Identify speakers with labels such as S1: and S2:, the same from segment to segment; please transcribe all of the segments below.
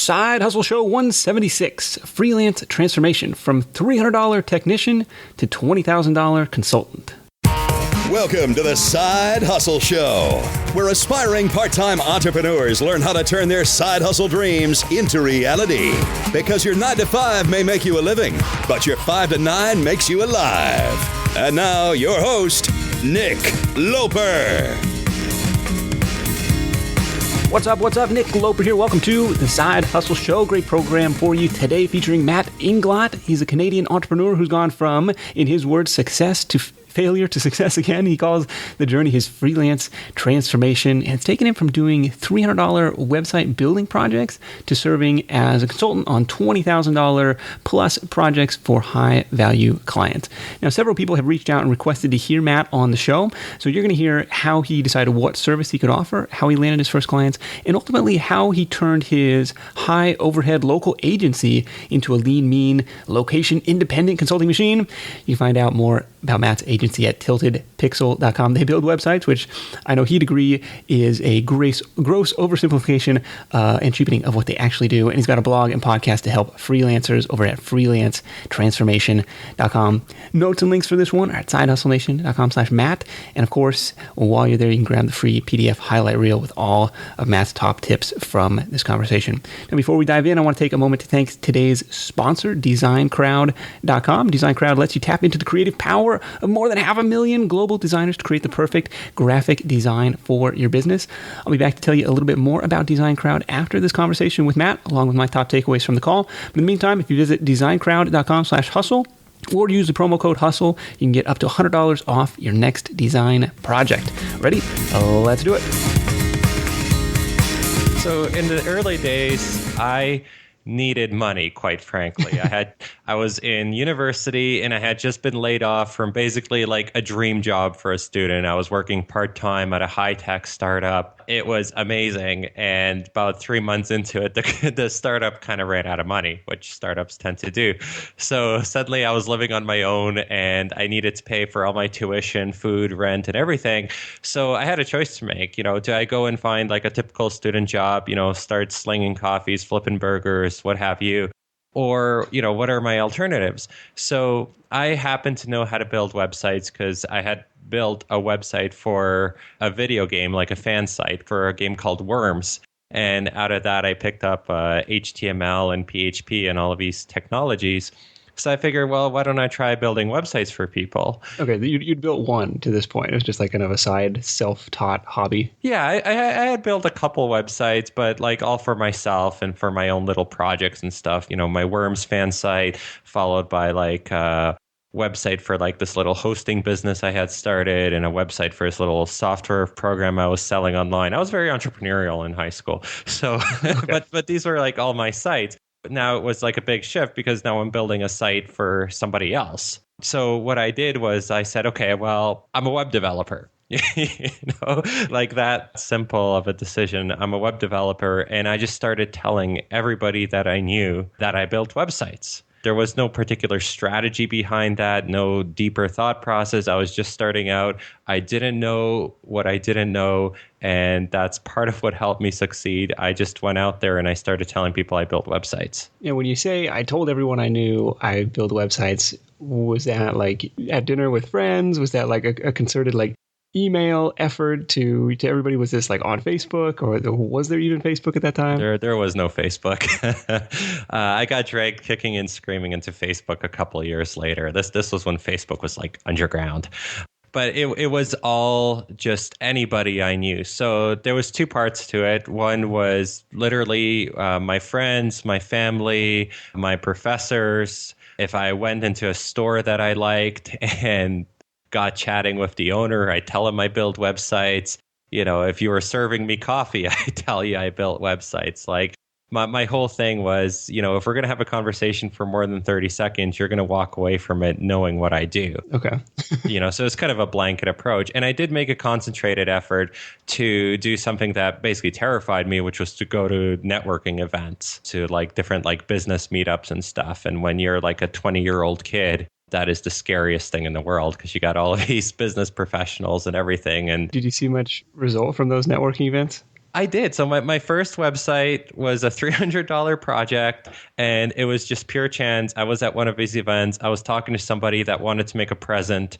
S1: Side Hustle Show 176, Freelance Transformation from $300 technician to $20,000 consultant.
S2: Welcome to the Side Hustle Show, where aspiring part-time entrepreneurs learn how to turn their side hustle dreams into reality. Because your 9 to 5 may make you a living, but your 5 to 9 makes you alive. And now, your host, Nick Loper.
S1: What's up? Nick Loper here. Welcome to the Side Hustle Show. Great program for you today featuring Matt Inglot. He's a Canadian entrepreneur who's gone from, in his words, success to failure to success again. He calls the journey his freelance transformation, and it's taken him from doing $300 website building projects to serving as a consultant on $20,000 plus projects for high value clients. Now, several people have reached out and requested to hear Matt on the show, so you're going to hear how he decided what service he could offer, how he landed his first clients, and ultimately how he turned his high overhead local agency into a lean, mean, location independent consulting machine. You can find out more about Matt's agency at tiltedpixel.com. They build websites, which I know he'd agree is a gross oversimplification and cheapening of what they actually do. And he's got a blog and podcast to help freelancers over at freelancetransformation.com. Notes and links for this one are at sidehustlenation.com/Matt. And of course, while you're there, you can grab the free PDF highlight reel with all of Matt's top tips from this conversation. Now, before we dive in, I want to take a moment to thank today's sponsor, designcrowd.com. DesignCrowd lets you tap into the creative power of more than 500,000 global designers to create the perfect graphic design for your business. I'll be back to tell you a little bit more about Design Crowd after this conversation with Matt, along with my top takeaways from the call. But in the meantime, if you visit designcrowd.com/hustle or use the promo code HUSTLE, you can get up to $100 off your next design project. Ready? Let's do it.
S3: So in the early days, I needed money, quite frankly. I was in university and I had just been laid off from basically like a dream job for a student. I was working part-time at a high-tech startup. It was amazing. And about 3 months into it, the startup kind of ran out of money, which startups tend to do. So suddenly I was living on my own and I needed to pay for all my tuition, food, rent, and everything. So I had a choice to make. Do I go and find like a typical student job, start slinging coffees, flipping burgers, what have you? Or, what are my alternatives? So I happen to know how to build websites because I had built a website for a video game, like a fan site for a game called Worms. And out of that, I picked up HTML and PHP and all of these technologies. So I figured, well, why don't I try building websites for people?
S1: Okay, you'd built one to this point. It was just like kind of a side self-taught hobby.
S3: Yeah, I had built a couple websites, but like all for myself and for my own little projects and stuff. My Worms fan site, followed by like a website for like this little hosting business I had started, and a website for this little software program I was selling online. I was very entrepreneurial in high school. So, okay. but these were like all my sites. Now it was like a big shift because now I'm building a site for somebody else. So what I did was I said, okay, well, I'm a web developer. Like that simple of a decision. I'm a web developer, and I just started telling everybody that I knew that I built websites. There was no particular strategy behind that, no deeper thought process. I was just starting out. I didn't know what I didn't know, and that's part of what helped me succeed. I just went out there and I started telling people I built websites.
S1: Yeah, when you say I told everyone I knew I build websites, was that like at dinner with friends? Was that like a concerted like email effort to everybody? Was this like on Facebook, or was there even Facebook at that time?
S3: There was no Facebook. I got dragged kicking and screaming into Facebook a couple of years later. This was when Facebook was like underground. But it was all just anybody I knew. So there was two parts to it. One was literally my friends, my family, my professors. If I went into a store that I liked and got chatting with the owner, I tell him I build websites. If you were serving me coffee, I tell you I built websites. Like my whole thing was, if we're going to have a conversation for more than 30 seconds, you're going to walk away from it knowing what I do.
S1: Okay.
S3: So it's kind of a blanket approach. And I did make a concentrated effort to do something that basically terrified me, which was to go to networking events, to like different like business meetups and stuff. And when you're like a 20-year-old kid, that is the scariest thing in the world because you got all of these business professionals and everything. And
S1: did you see much result from those networking events?
S3: I did. So my first website was a $300 project, and it was just pure chance. I was at one of his events. I was talking to somebody that wanted to make a present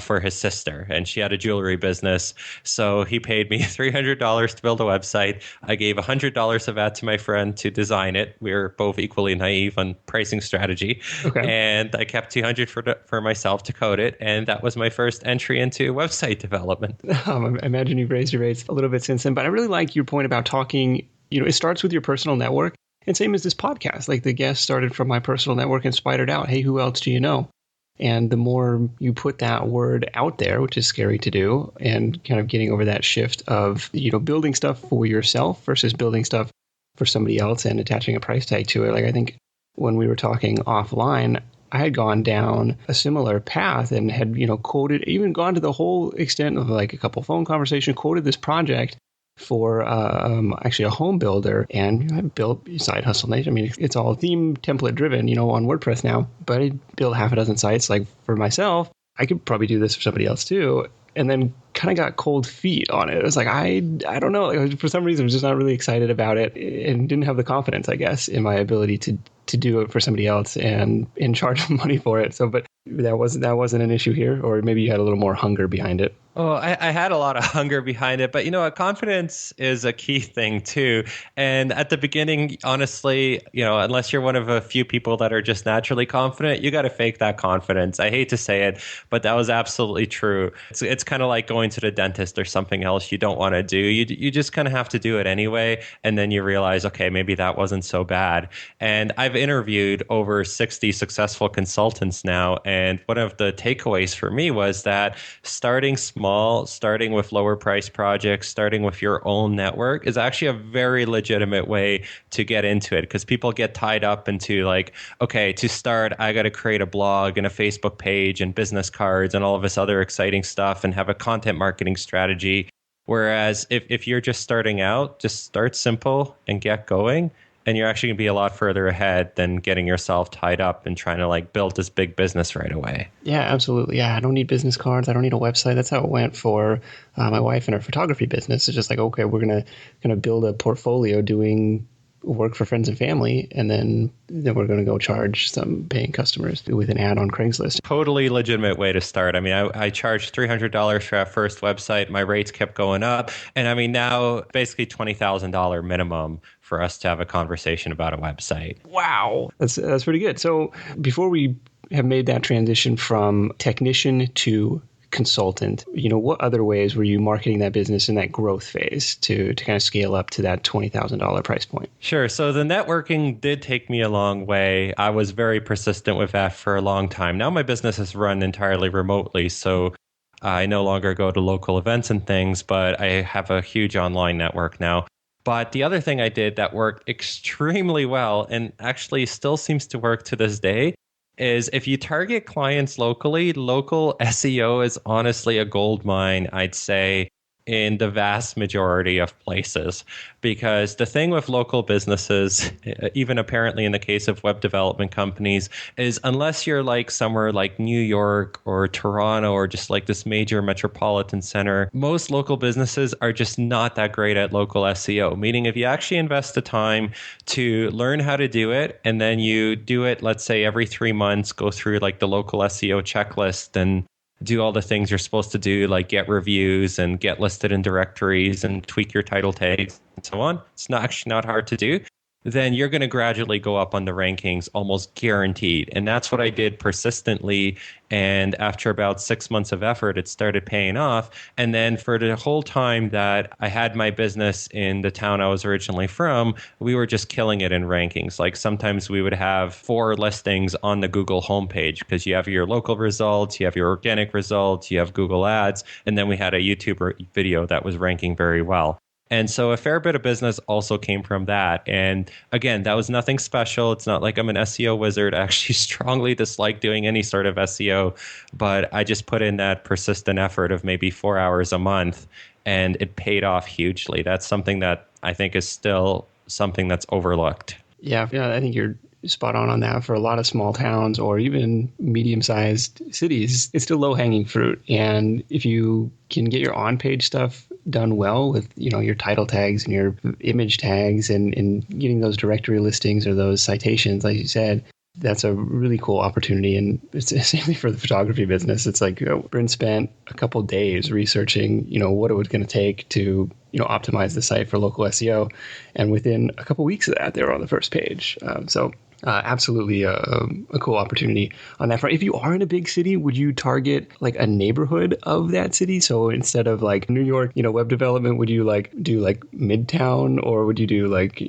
S3: for his sister, and she had a jewelry business. So he paid me $300 to build a website. I gave $100 of that to my friend to design it. We were both equally naive on pricing strategy.
S1: Okay.
S3: And I kept $200 for myself to code it. And that was my first entry into website development.
S1: I imagine you've raised your rates a little bit since then, but I really like your point about talking, it starts with your personal network. And same as this podcast, like the guest started from my personal network and spidered out, hey, who else do you know? And the more you put that word out there, which is scary to do, and kind of getting over that shift of, building stuff for yourself versus building stuff for somebody else and attaching a price tag to it. Like I think when we were talking offline, I had gone down a similar path and had, quoted, even gone to the whole extent of like a couple phone conversations, quoted this project for actually a home builder, and I built Side Hustle Nation. I mean, it's all theme template driven, on WordPress now, but I built half a dozen sites like for myself. I could probably do this for somebody else too. And then kind of got cold feet on it. It was like, I don't know. Like, for some reason, I was just not really excited about it and didn't have the confidence, I guess, in my ability to do it for somebody else and charge money for it. So, but that wasn't an issue here, or maybe you had a little more hunger behind it.
S3: Oh, I had a lot of hunger behind it, but confidence is a key thing too. And at the beginning, honestly, unless you're one of a few people that are just naturally confident, you got to fake that confidence. I hate to say it, but that was absolutely true. It's kind of like going to the dentist or something else you don't want to do. You just kind of have to do it anyway, and then you realize, okay, maybe that wasn't so bad. And I've interviewed over 60 successful consultants now, and one of the takeaways for me was that starting small, starting with lower price projects, starting with your own network is actually a very legitimate way to get into it, because people get tied up into like, okay, to start, I got to create a blog and a Facebook page and business cards and all of this other exciting stuff and have a content marketing strategy. Whereas if you're just starting out, just start simple and get going. And you're actually going to be a lot further ahead than getting yourself tied up and trying to like build this big business right away.
S1: Yeah, absolutely. Yeah, I don't need business cards. I don't need a website. That's how it went for my wife and her photography business. It's just like, okay, we're gonna build a portfolio doing work for friends and family, and then we're going to go charge some paying customers with an ad on Craigslist.
S3: Totally legitimate way to start. I mean, I charged $300 for that first website. My rates kept going up. And I mean, now basically $20,000 minimum for us to have a conversation about a website.
S1: Wow. That's pretty good. So before we have made that transition from technician to consultant, what other ways were you marketing that business in that growth phase to kind of scale up to that $20,000 price point?
S3: Sure. So the networking did take me a long way. I was very persistent with that for a long time. Now my business is run entirely remotely, so I no longer go to local events and things, but I have a huge online network now. But the other thing I did that worked extremely well, and actually still seems to work to this day, is if you target clients locally, local SEO is honestly a gold mine, I'd say, in the vast majority of places. Because the thing with local businesses, even apparently in the case of web development companies, is unless you're like somewhere like New York or Toronto or just like this major metropolitan center, most local businesses are just not that great at local SEO. Meaning if you actually invest the time to learn how to do it, and then you do it, let's say every 3 months, go through like the local SEO checklist and do all the things you're supposed to do, like get reviews and get listed in directories and tweak your title tags and so on. It's actually not hard to do. Then you're going to gradually go up on the rankings, almost guaranteed. And that's what I did persistently. And after about 6 months of effort, it started paying off. And then for the whole time that I had my business in the town I was originally from, we were just killing it in rankings. Like sometimes we would have 4 listings on the Google homepage because you have your local results, you have your organic results, you have Google Ads, and then we had a YouTube video that was ranking very well. And so a fair bit of business also came from that. And again, that was nothing special. It's not like I'm an SEO wizard. I actually strongly dislike doing any sort of SEO, but I just put in that persistent effort of maybe 4 hours a month, and it paid off hugely. That's something that I think is still something that's overlooked.
S1: Yeah, I think you're spot on that. For a lot of small towns or even medium-sized cities, it's still low-hanging fruit. And if you can get your on-page stuff done well with, your title tags and your image tags and getting those directory listings or those citations, like you said, that's a really cool opportunity. And it's same for the photography business. It's like Bryn spent a couple of days researching, what it was going to take to, optimize the site for local SEO. And within a couple of weeks of that, they were on the first page. Absolutely a cool opportunity on that front. If you are in a big city, would you target like a neighborhood of that city? So instead of like New York, web development, would you like do like Midtown, or would you do like,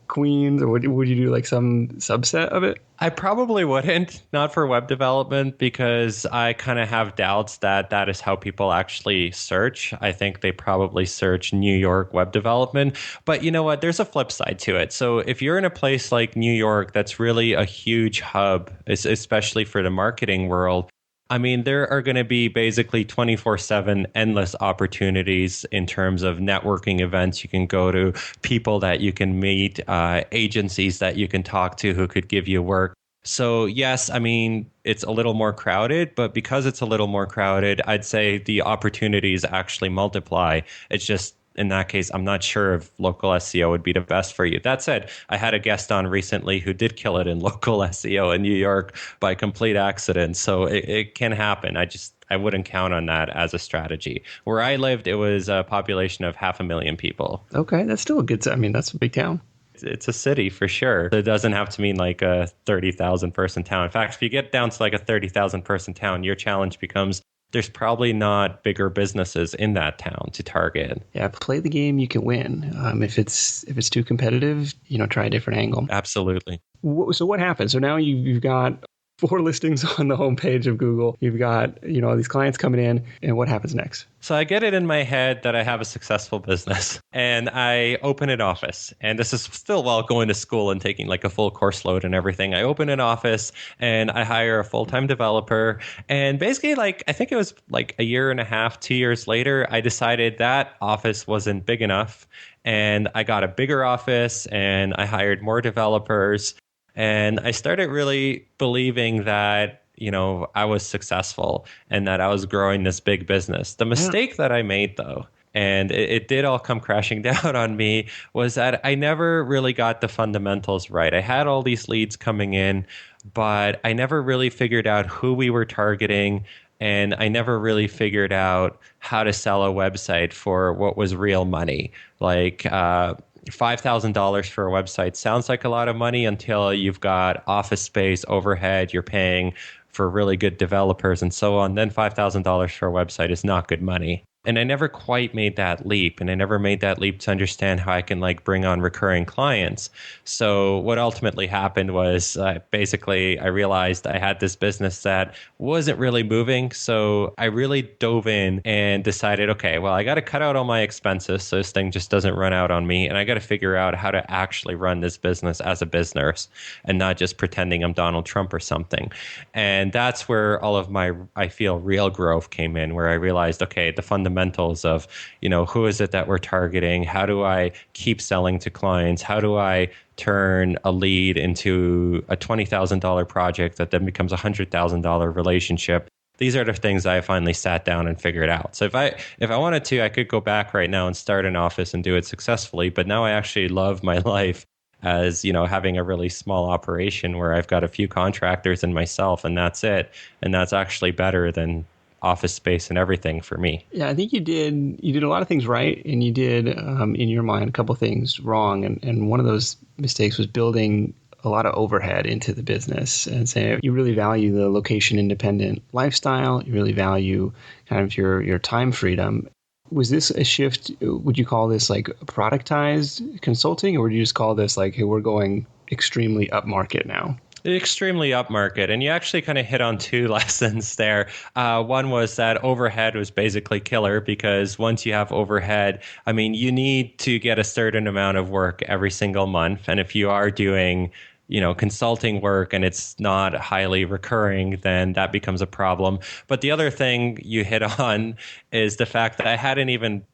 S1: Queens, or would you do like some subset of it?
S3: I probably wouldn't, not for web development, because I kind of have doubts that that is how people actually search. I think they probably search New York web development. But you know what? There's a flip side to it. So if you're in a place like New York, that's really a huge hub, especially for the marketing world. I mean, there are going to be basically 24/7 endless opportunities in terms of networking events you can go to, people that you can meet, agencies that you can talk to who could give you work. So yes, I mean, it's a little more crowded, but because it's a little more crowded, I'd say the opportunities actually multiply. It's just, in that case, I'm not sure if local SEO would be the best for you. That said, I had a guest on recently who did kill it in local SEO in New York by complete accident. So it can happen. I wouldn't count on that as a strategy. Where I lived, it was a population of 500,000 people.
S1: Okay, that's still a good, that's a big town.
S3: It's a city for sure. It doesn't have to mean like a 30,000 person town. In fact, if you get down to like a 30,000 person town, your challenge becomes there's probably not bigger businesses in that town to target.
S1: Yeah, play the game you can win. If it's too competitive, try a different angle.
S3: Absolutely.
S1: So what happens? So now you've got 4 listings on the homepage of Google. You've got, these clients coming in, and what happens next?
S3: So I get it in my head that I have a successful business, and I open an office. And this is still while going to school and taking like a full course load and everything. I open an office and I hire a full-time developer. And basically, like, I think it was like a year and a half, 2 years later, I decided that office wasn't big enough. And I got a bigger office and I hired more developers. And I started really believing that, I was successful and that I was growing this big business. The mistake that I made, though, and it did all come crashing down on me, was that I never really got the fundamentals right. I had all these leads coming in, but I never really figured out who we were targeting. And I never really figured out how to sell a website for what was real money. Like, $5,000 for a website sounds like a lot of money until you've got office space, overhead, you're paying for really good developers and so on. Then $5,000 for a website is not good money. And I never quite made that leap. And I never made that leap to understand how I can like bring on recurring clients. So what ultimately happened was basically I realized I had this business that wasn't really moving. So I really dove in and decided, okay, well, I got to cut out all my expenses so this thing just doesn't run out on me. And I got to figure out how to actually run this business as a business and not just pretending I'm Donald Trump or something. And that's where all of my, I feel, real growth came in, where I realized, okay, the fundamentals of, who is it that we're targeting? How do I keep selling to clients? How do I turn a lead into a $20,000 project that then becomes a $100,000 relationship? These are the things I finally sat down and figured out. So if I wanted to, I could go back right now and start an office and do it successfully. But now I actually love my life as, having a really small operation where I've got a few contractors and myself, and that's it. And that's actually better than office space and everything for me.
S1: Yeah, I think you did a lot of things right, and you did, in your mind, a couple of things wrong. And one of those mistakes was building a lot of overhead into the business, and say you really value the location independent lifestyle. You really value kind of your time freedom. Was this a shift? Would you call this like productized consulting, or would you just call this like, hey, we're going extremely upmarket now?
S3: Extremely upmarket. And you actually kind of hit on 2 lessons there. One was that overhead was basically killer, because once you have overhead, I mean, you need to get a certain amount of work every single month. And if you are doing, consulting work and it's not highly recurring, then that becomes a problem. But the other thing you hit on is the fact that I hadn't even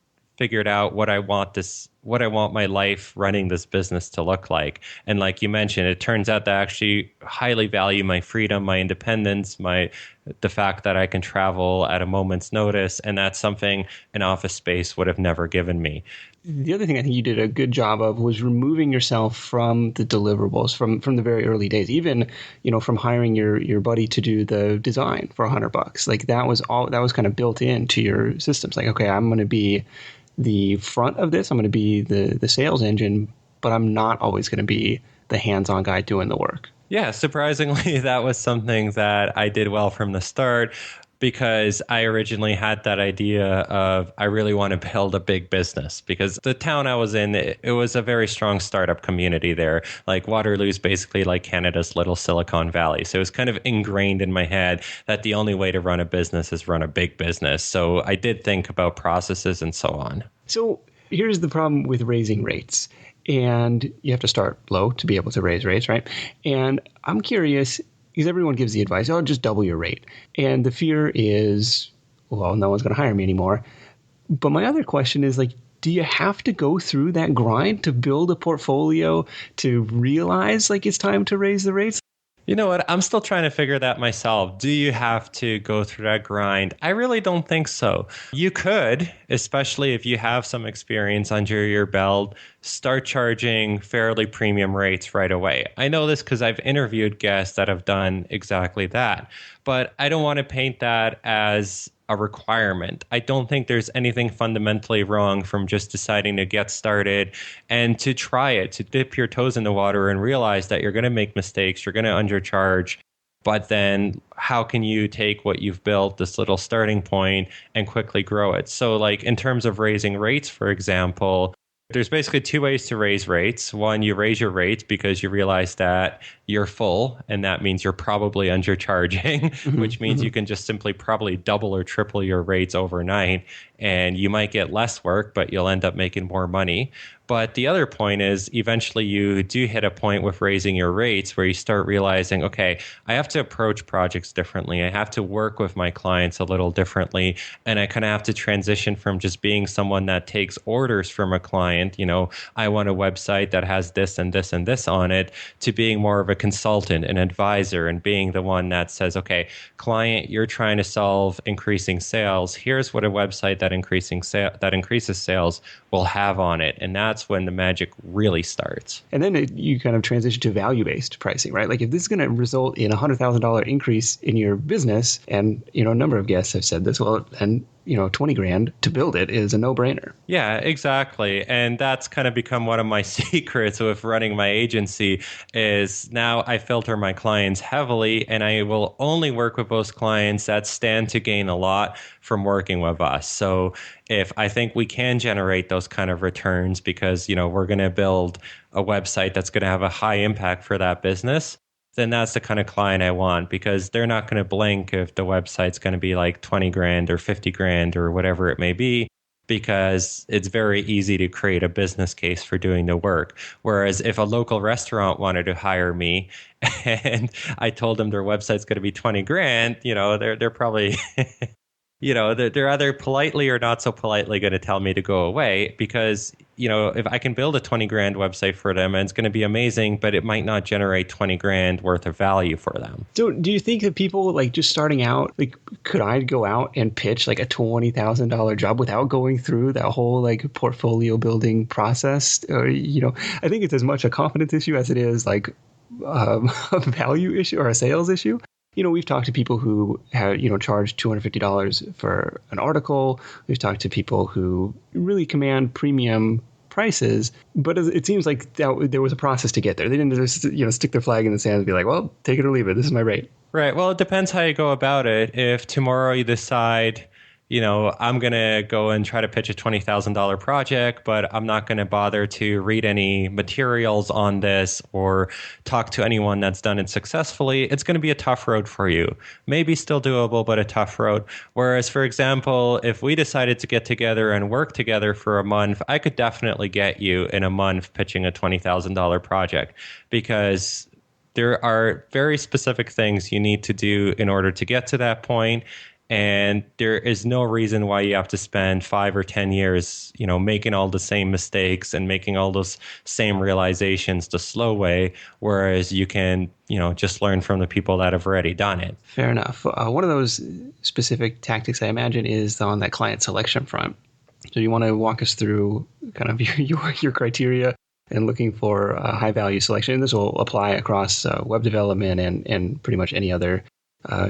S3: figured out what I want my life running this business to look like. And like you mentioned, it turns out that I actually highly value my freedom, my independence, the fact that I can travel at a moment's notice. And that's something an office space would have never given me.
S1: The other thing I think you did a good job of was removing yourself from the deliverables from the very early days, even, from hiring your buddy to do the design for $100. Like that was kind of built into your systems. Like, okay, I'm going to be the front of this. I'm going to be the sales engine, but I'm not always going to be the hands-on guy doing the work.
S3: Yeah, surprisingly, that was something that I did well from the start, because I originally had that idea of I really want to build a big business, because the town I was in, it was a very strong startup community there. Like Waterloo's basically like Canada's little Silicon Valley. So it was kind of ingrained in my head that the only way to run a business is run a big business. So I did think about processes and so on.
S1: So here's the problem with raising rates. And you have to start low to be able to raise rates, right? And I'm curious, because everyone gives the advice, just double your rate. And the fear is, well, no one's going to hire me anymore. But my other question is, like, do you have to go through that grind to build a portfolio to realize, like, it's time to raise the rates?
S3: You know what? I'm still trying to figure that myself. Do you have to go through that grind? I really don't think so. You could, especially if you have some experience under your belt, start charging fairly premium rates right away. I know this because I've interviewed guests that have done exactly that. But I don't want to paint that as a requirement. I don't think there's anything fundamentally wrong from just deciding to get started and to try it, to dip your toes in the water and realize that you're going to make mistakes, you're going to undercharge. But then how can you take what you've built, this little starting point, and quickly grow it? So like in terms of raising rates, for example, there's basically two ways to raise rates. One, you raise your rates because you realize that you're full, and that means you're probably undercharging, which means you can just simply probably double or triple your rates overnight, and you might get less work, but you'll end up making more money. But the other point is eventually you do hit a point with raising your rates where you start realizing, okay, I have to approach projects differently. I have to work with my clients a little differently. And I kind of have to transition from just being someone that takes orders from a client, I want a website that has this and this and this on it, to being more of a consultant, an advisor, and being the one that says, okay, client, you're trying to solve increasing sales. Here's what a website that increases sales will have on it. And that's when the magic really starts.
S1: And then you kind of transition to value-based pricing, right? Like if this is going to result in a $100,000 increase in your business, and a number of guests have said this, well, and $20,000 to build it is a no-brainer.
S3: Yeah, exactly. And that's kind of become one of my secrets with running my agency is now I filter my clients heavily, and I will only work with those clients that stand to gain a lot from working with us. So if I think we can generate those kind of returns because, we're going to build a website that's going to have a high impact for that business, then that's the kind of client I want, because they're not going to blink if the website's going to be like $20,000 or $50,000 or whatever it may be, because it's very easy to create a business case for doing the work. Whereas if a local restaurant wanted to hire me and I told them their website's going to be $20,000, they're probably they're either politely or not so politely going to tell me to go away, because, if I can build a $20,000 website for them, and it's going to be amazing, but it might not generate $20,000 worth of value for them.
S1: So do you think that people like just starting out, like, could I go out and pitch like a $20,000 job without going through that whole like portfolio building process? Or, I think it's as much a confidence issue as it is like a value issue or a sales issue. We've talked to people who have, charged $250 for an article. We've talked to people who really command premium prices, but it seems like there was a process to get there. They didn't just, stick their flag in the sand and be like, well, take it or leave it. This is my rate.
S3: Right. Well, it depends how you go about it. If tomorrow you decide, I'm going to go and try to pitch a $20,000 project, but I'm not going to bother to read any materials on this or talk to anyone that's done it successfully, it's going to be a tough road for you. Maybe still doable, but a tough road. Whereas, for example, if we decided to get together and work together for a month, I could definitely get you in a month pitching a $20,000 project, because there are very specific things you need to do in order to get to that point. And there is no reason why you have to spend 5 or 10 years, making all the same mistakes and making all those same realizations the slow way, whereas you can, just learn from the people that have already done it.
S1: Fair enough. One of those specific tactics, I imagine, is on that client selection front. So you want to walk us through kind of your criteria and looking for a high value selection. And this will apply across web development and pretty much any other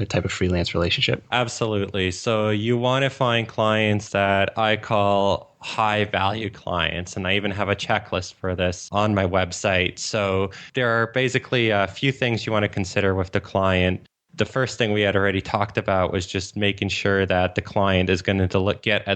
S1: type of freelance relationship.
S3: Absolutely. So you want to find clients that I call high value clients. And I even have a checklist for this on my website. So there are basically a few things you want to consider with the client. The first thing we had already talked about was just making sure that the client is going to get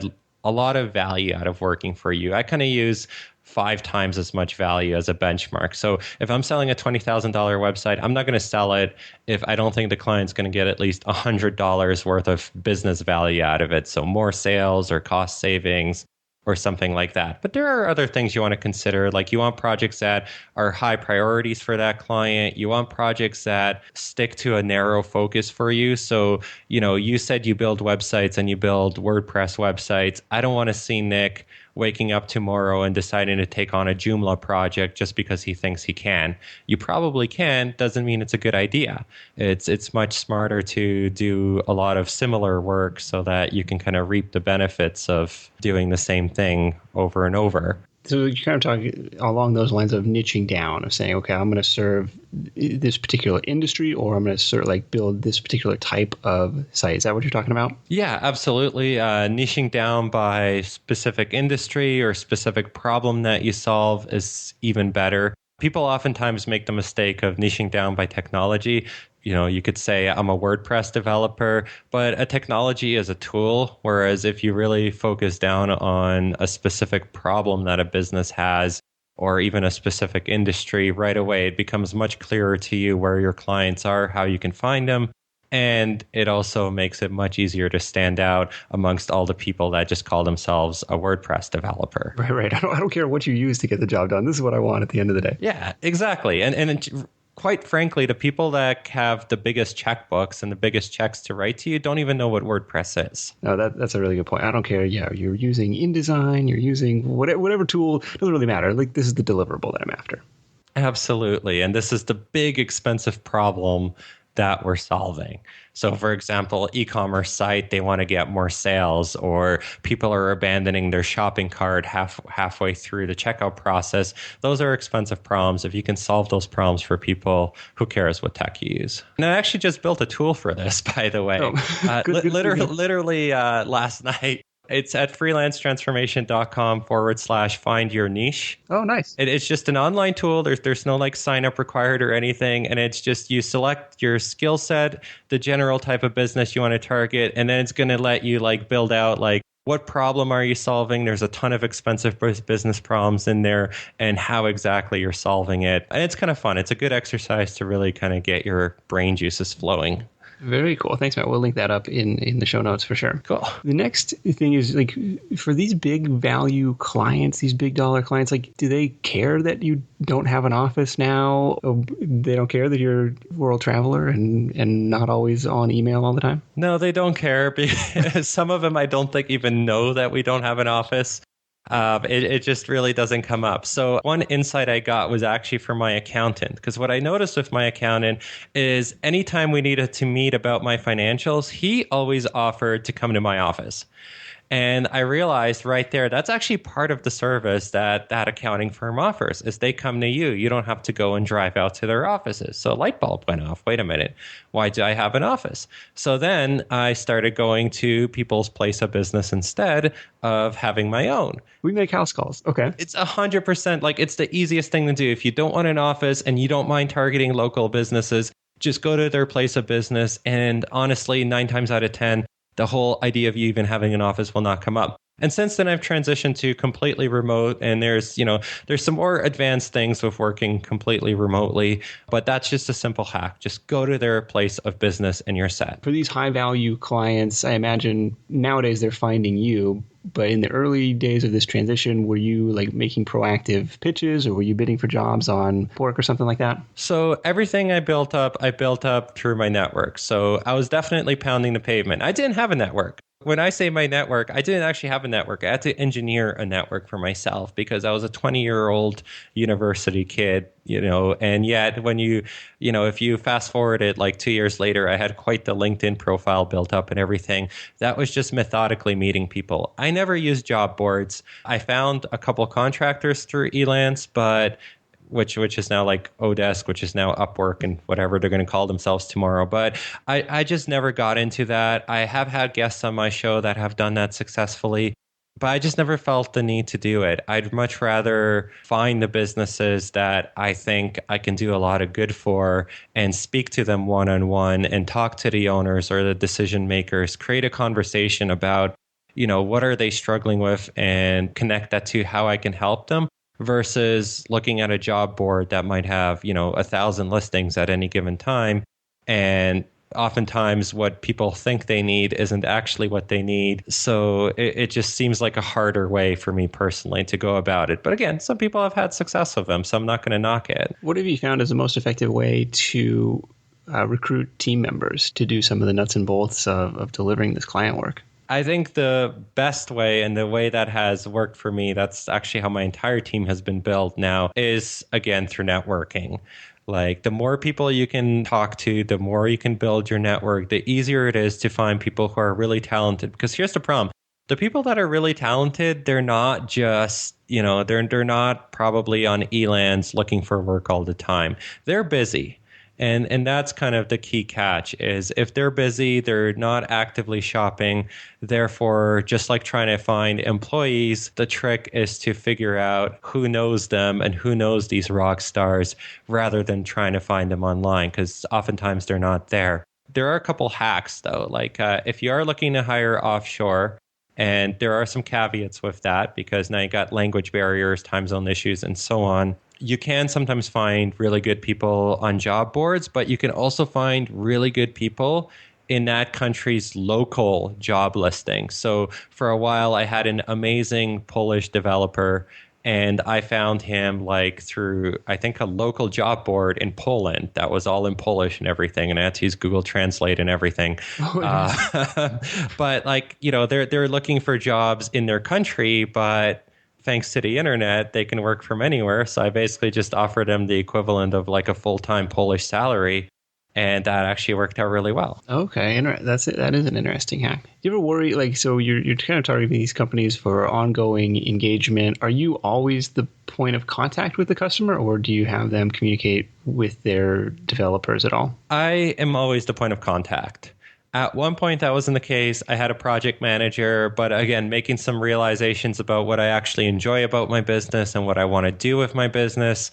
S3: a lot of value out of working for you. I kind of use 5 times as much value as a benchmark. So if I'm selling a $20,000 website, I'm not going to sell it if I don't think the client's going to get at least $100 worth of business value out of it. So more sales or cost savings or something like that. But there are other things you want to consider, like you want projects that are high priorities for that client. You want projects that stick to a narrow focus for you. So, you said you build websites and you build WordPress websites. I don't want to see Nick waking up tomorrow and deciding to take on a Joomla project just because he thinks he can. You probably can, doesn't mean it's a good idea. It's much smarter to do a lot of similar work so that you can kind of reap the benefits of doing the same thing over and over.
S1: So you're kind of talking along those lines of niching down, of saying, okay, I'm going to serve this particular industry, or I'm going to build this particular type of site. Is that what you're talking about?
S3: Yeah, absolutely. Niching down by specific industry or specific problem that you solve is even better. People oftentimes make the mistake of niching down by technology. You could say I'm a WordPress developer, but a technology is a tool. Whereas if you really focus down on a specific problem that a business has, or even a specific industry, right away, it becomes much clearer to you where your clients are, how you can find them. And it also makes it much easier to stand out amongst all the people that just call themselves a WordPress developer.
S1: Right. I don't care what you use to get the job done. This is what I want at the end of the day.
S3: Yeah, exactly. And quite frankly, the people that have the biggest checkbooks and the biggest checks to write to you don't even know what WordPress is.
S1: No, that's a really good point. I don't care. Yeah, you're using InDesign, you're using whatever tool, doesn't really matter. Like, this is the deliverable that I'm after.
S3: Absolutely. And this is the big expensive problem that we're solving. So for example, e-commerce site, they want to get more sales, or people are abandoning their shopping cart halfway through the checkout process. Those are expensive problems. If you can solve those problems for people, who cares what tech you use? And I actually just built a tool for this, by the way. Literally last night. It's at freelancetransformation.com/find your niche.
S1: Oh, nice.
S3: It's just an online tool. There's no sign up required or anything. And it's just you select your skill set, the general type of business you want to target. And then it's going to let you build out what problem are you solving? There's a ton of expensive business problems in there and how exactly you're solving it. And it's kind of fun. It's a good exercise to really kind of get your brain juices flowing.
S1: Very cool. Thanks, Matt. We'll link that up in the show notes for sure.
S3: Cool.
S1: The next thing is for these big value clients, these big dollar clients, do they care that you don't have an office now? They don't care that you're a world traveler and not always on email all the time?
S3: No, they don't care. Because some of them I don't think even know that we don't have an office. It just really doesn't come up. So one insight I got was actually from my accountant, because what I noticed with my accountant is anytime we needed to meet about my financials, he always offered to come to my office. And I realized right there, that's actually part of the service that accounting firm offers, is they come to you. You don't have to go and drive out to their offices. So a light bulb went off. Wait a minute. Why do I have an office? So then I started going to people's place of business instead of having my own.
S1: We make house calls. Okay.
S3: It's 100%. It's the easiest thing to do. If you don't want an office and you don't mind targeting local businesses, just go to their place of business. And honestly, 9 times out of 10, the whole idea of you even having an office will not come up. And since then, I've transitioned to completely remote, and there's some more advanced things with working completely remotely, but that's just a simple hack. Just go to their place of business and you're set.
S1: For these high value clients, I imagine nowadays they're finding you, but in the early days of this transition, were you like making proactive pitches or were you bidding for jobs on work or something like that?
S3: So everything I built up through my network. So I was definitely pounding the pavement. I didn't have a network. When I say my network, I didn't actually have a network. I had to engineer a network for myself because I was a 20-year-old university kid, and yet when if you fast forward it like 2 years later, I had quite the LinkedIn profile built up and everything. That was just methodically meeting people. I never used job boards. I found a couple contractors through Elance, but which is now like Odesk, which is now Upwork and whatever they're going to call themselves tomorrow. But I just never got into that. I have had guests on my show that have done that successfully, but I just never felt the need to do it. I'd much rather find the businesses that I think I can do a lot of good for and speak to them one-on-one and talk to the owners or the decision makers, create a conversation about, what are they struggling with and connect that to how I can help them, versus looking at a job board that might have, 1,000 listings at any given time. And oftentimes what people think they need isn't actually what they need. So it just seems like a harder way for me personally to go about it. But again, some people have had success with them, so I'm not going to knock it.
S1: What have you found is the most effective way to recruit team members to do some of the nuts and bolts of delivering this client work?
S3: I think the best way and the way that has worked for me, that's actually how my entire team has been built now, is again through networking. Like the more people you can talk to, the more you can build your network, the easier it is to find people who are really talented. Because here's the problem. The people that are really talented, they're not just, they're not probably on Elance looking for work all the time. They're busy. And that's kind of the key catch is if they're busy, they're not actively shopping. Therefore, just like trying to find employees, the trick is to figure out who knows them and who knows these rock stars rather than trying to find them online, because oftentimes they're not there. There are a couple hacks, though. Like if you are looking to hire offshore, and there are some caveats with that because now you got language barriers, time zone issues, and so on. You can sometimes find really good people on job boards, but you can also find really good people in that country's local job listing. So for a while, I had an amazing Polish developer, and I found him like through, I think, a local job board in Poland that was all in Polish and everything. And I had to use Google Translate and everything. Oh, yes. But they're looking for jobs in their country, but thanks to the internet, they can work from anywhere. So I basically just offered them the equivalent of like a full-time Polish salary. And that actually worked out really well.
S1: Okay, that's it. That is an interesting hack. Do you ever worry, so you're kind of targeting these companies for ongoing engagement. Are you always the point of contact with the customer, or do you have them communicate with their developers at all?
S3: I am always the point of contact. At one point, that wasn't the case. I had a project manager, but again, making some realizations about what I actually enjoy about my business and what I want to do with my business.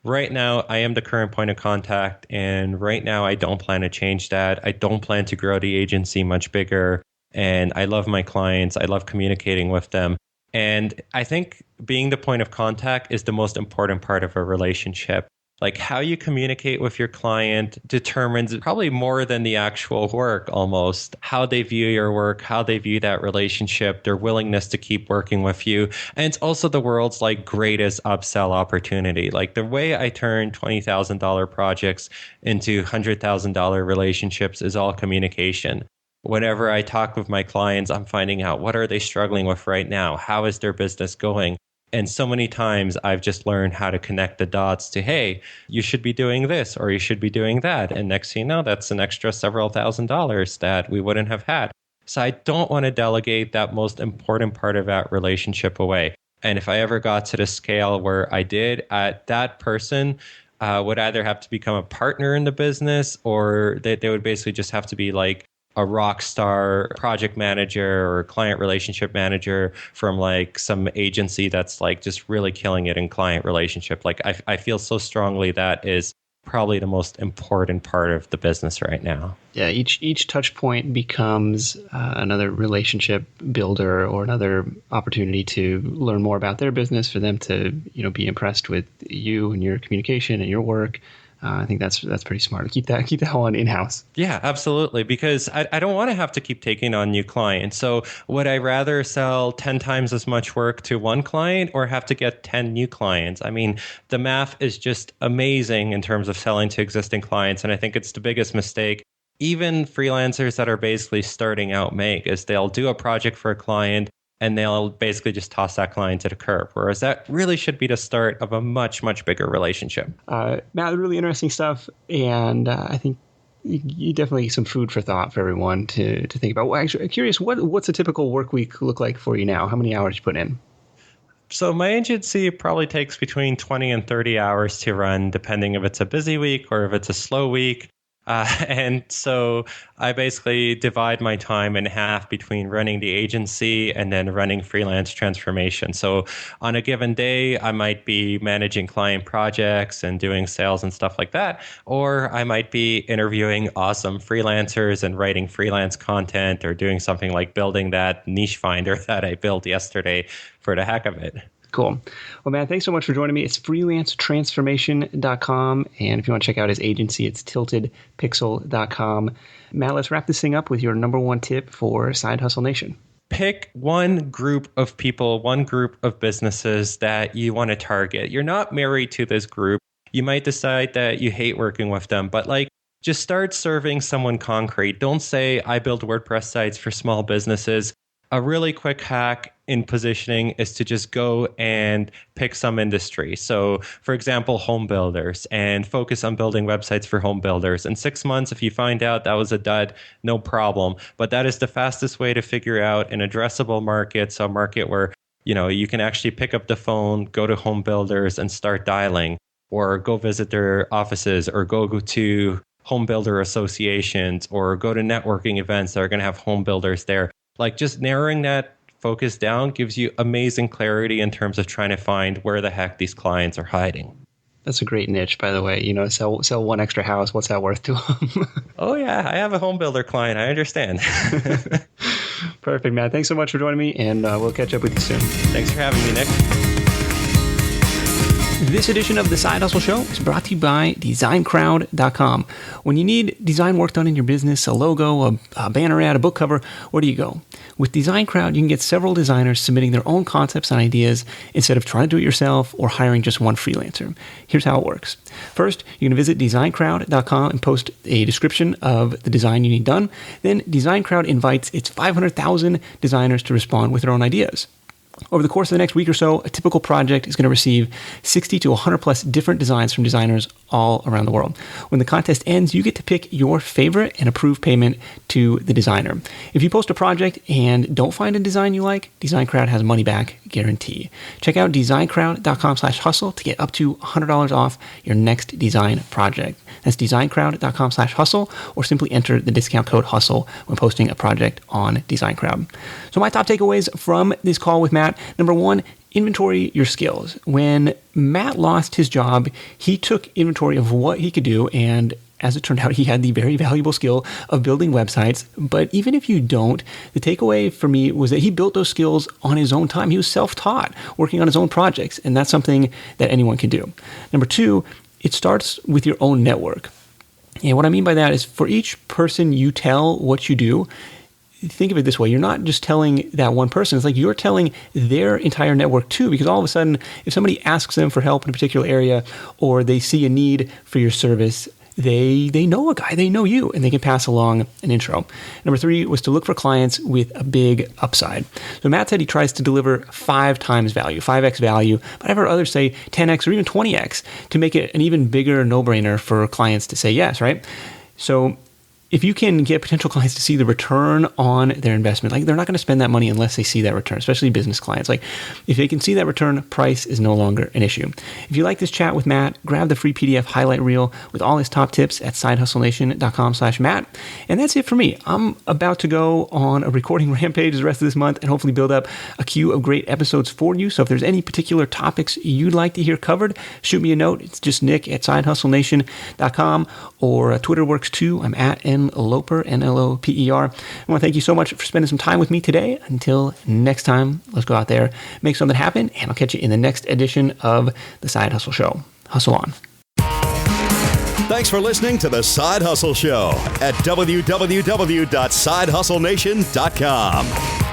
S3: Right now, I am the current point of contact, and right now I don't plan to change that. I don't plan to grow the agency much bigger, and I love my clients. I love communicating with them. And I think being the point of contact is the most important part of a relationship. Like how you communicate with your client determines probably more than the actual work almost, how they view your work, how they view that relationship, their willingness to keep working with you. And it's also the world's like greatest upsell opportunity. Like the way I turn $20,000 projects into $100,000 relationships is all communication. Whenever I talk with my clients, I'm finding out what are they struggling with right now? How is their business going? And so many times I've just learned how to connect the dots to, hey, you should be doing this or you should be doing that. And next thing you know, that's an extra several $1,000s that we wouldn't have had. So I don't want to delegate that most important part of that relationship away. And if I ever got to the scale where I did, that person would either have to become a partner in the business or they would basically just have to be like a rock star project manager or client relationship manager from like some agency that's like just really killing it in client relationship. Like I feel so strongly that is probably the most important part of the business right now.
S1: Yeah, each touch point becomes another relationship builder or another opportunity to learn more about their business, for them to be impressed with you and your communication and your work. I think that's pretty smart. Keep that one in-house.
S3: Yeah, absolutely. Because I don't want to have to keep taking on new clients. So would I rather sell 10 times as much work to one client or have to get 10 new clients? I mean, the math is just amazing in terms of selling to existing clients. And I think it's the biggest mistake even freelancers that are basically starting out make, is they'll do a project for a client and they'll basically just toss that client to the curb. Whereas that really should be the start of a much, much bigger relationship.
S1: Matt, really interesting stuff. And I think you definitely some food for thought for everyone to think about. Well, actually, I'm curious, what's a typical work week look like for you now? How many hours you put in?
S3: So my agency probably takes between 20 and 30 hours to run, depending if it's a busy week or if it's a slow week. And so I basically divide my time in half between running the agency and then running freelance transformation. So on a given day, I might be managing client projects and doing sales and stuff like that. Or I might be interviewing awesome freelancers and writing freelance content, or doing something like building that niche finder that I built yesterday for the heck of it.
S1: Cool. Well, Matt, thanks so much for joining me. It's freelancetransformation.com. And if you want to check out his agency, it's tiltedpixel.com. Matt, let's wrap this thing up with your number one tip for Side Hustle Nation.
S3: Pick one group of people, one group of businesses that you want to target. You're not married to this group. You might decide that you hate working with them, but just start serving someone concrete. Don't say, I build WordPress sites for small businesses. A really quick hack in positioning is to just go and pick some industry. So, for example, home builders, and focus on building websites for home builders. In 6 months, if you find out that was a dud, no problem. But that is the fastest way to figure out an addressable market, so a market where you can actually pick up the phone, go to home builders and start dialing, or go visit their offices, or go to home builder associations, or go to networking events that are going to have home builders there. Just narrowing that focus down gives you amazing clarity in terms of trying to find where the heck these clients are hiding.
S1: That's a great niche, by the way. Sell one extra house. What's that worth to them?
S3: Oh, yeah. I have a home builder client. I understand.
S1: Perfect, Matt. Thanks so much for joining me, and we'll catch up with you soon.
S3: Thanks for having me, Nick.
S1: This edition of The Side Hustle Show is brought to you by designcrowd.com. When you need design work done in your business, a logo, a banner ad, a book cover, where do you go? With DesignCrowd, you can get several designers submitting their own concepts and ideas instead of trying to do it yourself or hiring just one freelancer. Here's how it works. First, you're going to visit designcrowd.com and post a description of the design you need done. Then DesignCrowd invites its 500,000 designers to respond with their own ideas. Over the course of the next week or so, a typical project is going to receive 60 to 100 plus different designs from designers all around the world. When the contest ends, you get to pick your favorite and approve payment to the designer. If you post a project and don't find a design you like, DesignCrowd has money back guarantee. Check out designcrowd.com/hustle to get up to $100 off your next design project. That's designcrowd.com/hustle, or simply enter the discount code HUSTLE when posting a project on DesignCrowd. So my top takeaways from this call with Matt. Number one, inventory your skills. When Matt lost his job, he took inventory of what he could do, and as it turned out, he had the very valuable skill of building websites. But even if you don't, the takeaway for me was that he built those skills on his own time. He was self-taught, working on his own projects, and that's something that anyone can do. Number two, it starts with your own network. And what I mean by that is, for each person you tell what you do, think of it this way. You're not just telling that one person. It's like you're telling their entire network too, because all of a sudden, if somebody asks them for help in a particular area, or they see a need for your service, they know a guy, they know you, and they can pass along an intro. Number three was to look for clients with a big upside. So Matt said he tries to deliver 5 times value, 5x value, but I've heard others say 10x or even 20x to make it an even bigger no-brainer for clients to say yes, right? So if you can get potential clients to see the return on their investment, like they're not going to spend that money unless they see that return, especially business clients. Like if they can see that return, price is no longer an issue. If you like this chat with Matt, grab the free PDF highlight reel with all his top tips at sidehustlenation.com/Matt. And that's it for me. I'm about to go on a recording rampage the rest of this month and hopefully build up a queue of great episodes for you. So if there's any particular topics you'd like to hear covered, shoot me a note. It's just nick@sidehustlenation.com, or Twitter works too. I'm at Nloper, Nloper. I want to thank you so much for spending some time with me today. Until next time, let's go out there, make something happen, and I'll catch you in the next edition of The Side Hustle Show. Hustle on.
S2: Thanks for listening to The Side Hustle Show at www.sidehustlenation.com.